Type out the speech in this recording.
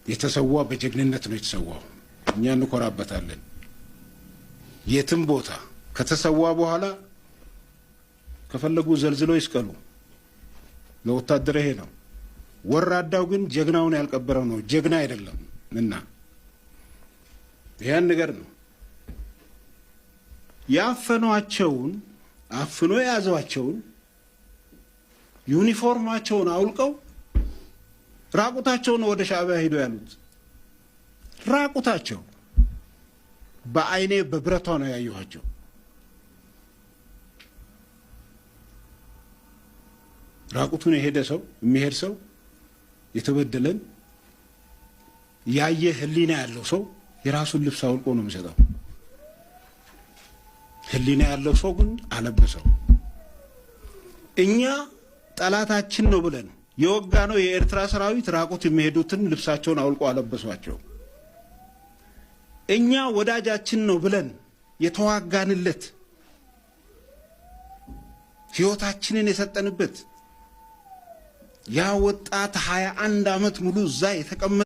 የተሰዋ በጀግንነት ነው የተሰዋው። እኛ እንኮራበታለን። የትም ቦታ ከተሰዋ በኋላ ከፈለጉ ዘልዝሎ ይስቀሉ። ለወታደር ይሄ ነው። ወራዳው ግን ጀግናውን ያልቀበረው ነው ጀግና አይደለም። እና ያን ነገር ነው ያፈኗቸውን አፍኖ የያዟቸውን ዩኒፎርማቸውን አውልቀው ራቁታቸውን ወደ ሻዕቢያ ሄዱ ያሉት። ራቁታቸው በአይኔ በብረቷ ነው ያየኋቸው። ራቁቱን የሄደ ሰው የሚሄድ ሰው የተበደለን ያየ ህሊና ያለው ሰው የራሱን ልብስ አውልቆ ነው የሚሰጠው። ህሊና ያለው ሰው ግን አለበሰው። እኛ ጠላታችን ነው ብለን የወጋ ነው የኤርትራ ሰራዊት ራቁት የሚሄዱትን ልብሳቸውን አውልቆ አለበሷቸው። እኛ ወዳጃችን ነው ብለን የተዋጋንለት ህይወታችንን የሰጠንበት ያ ወጣት 21 ዓመት ሙሉ እዛ የተቀመጠ